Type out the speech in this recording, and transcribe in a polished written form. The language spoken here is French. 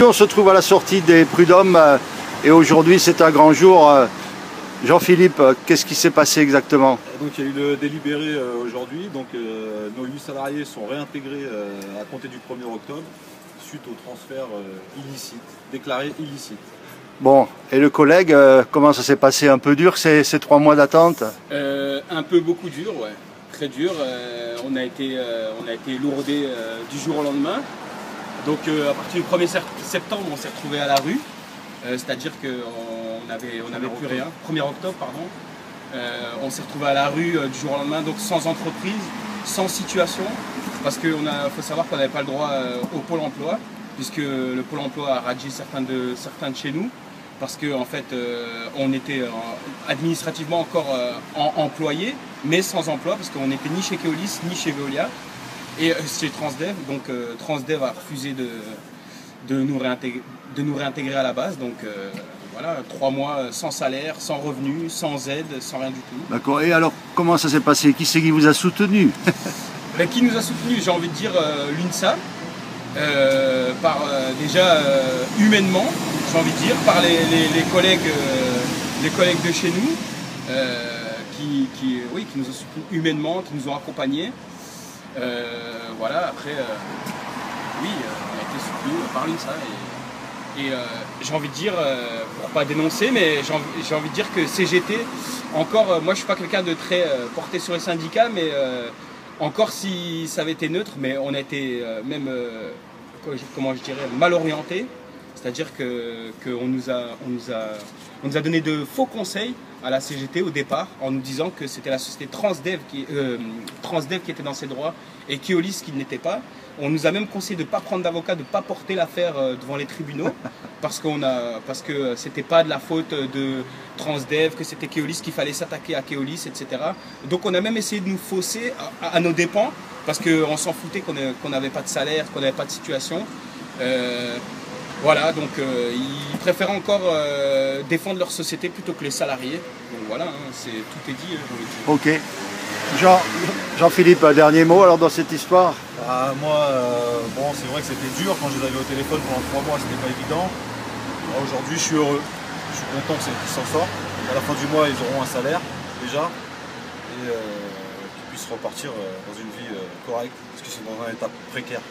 on se trouve à la sortie des Prud'hommes et aujourd'hui c'est un grand jour. Jean-Philippe, qu'est-ce qui s'est passé exactement? Donc il y a eu le délibéré aujourd'hui, donc nos 8 salariés sont réintégrés à compter du 1er octobre suite au transfert illicite, déclaré illicite. Bon, et le collègue, comment ça s'est passé? Un peu dur ces 3 mois d'attente? Un peu beaucoup dur, ouais. Très dur. On a été lourdé du jour au lendemain. Donc à partir du 1er septembre, on s'est retrouvé à la rue. C'est-à-dire qu'on n'avait plus rien. 1er octobre, pardon. On s'est retrouvé à la rue du jour au lendemain, donc sans entreprise, sans situation. Parce qu'il faut savoir qu'on n'avait pas le droit au Pôle emploi, puisque le Pôle emploi a radié certains de chez nous. Parce qu'en fait, on était administrativement encore employés, mais sans emploi, parce qu'on n'était ni chez Keolis, ni chez Veolia, et chez Transdev. Donc Transdev a refusé de nous réintégrer à la base. Donc voilà, 3 mois sans salaire, sans revenus, sans aide, sans rien du tout. D'accord, et alors comment ça s'est passé? Qui c'est qui vous a soutenu? Qui nous a soutenus? J'ai envie de dire l'UNSA, déjà humainement, j'ai envie de dire, par les collègues de chez nous, qui nous ont soutenus humainement, qui nous ont accompagnés. Voilà, après, oui, on a été soutenus par l'UNSA. Et j'ai envie de dire, pour pas dénoncer, mais j'ai envie de dire que CGT, encore, moi je suis pas quelqu'un de très porté sur les syndicats, mais encore si ça avait été neutre, mais on a été même, comment je dirais, mal orienté. C'est-à-dire qu'on nous a donné de faux conseils à la CGT au départ, en nous disant que c'était la société Transdev qui était dans ses droits et Keolis qui ne l'était pas. On nous a même conseillé de ne pas prendre d'avocat, de ne pas porter l'affaire devant les tribunaux, parce que c'était pas de la faute de Transdev, que c'était Keolis, qu'il fallait s'attaquer à Keolis, etc. Donc on a même essayé de nous fausser à nos dépens, parce qu'on s'en foutait qu'on n'avait pas de salaire, qu'on n'avait pas de situation. Voilà, donc ils préfèrent encore défendre leur société plutôt que les salariés. Donc voilà, hein, tout est dit. Ok. Jean-Philippe, un dernier mot alors dans cette histoire? Moi, bon, c'est vrai que c'était dur quand je les avais au téléphone pendant 3 mois, c'était pas évident. Aujourd'hui, je suis heureux. Je suis content qu'ils s'en sortent. À la fin du mois, ils auront un salaire déjà et qu'ils puissent repartir dans une vie correcte parce qu'ils sont dans un état précaire.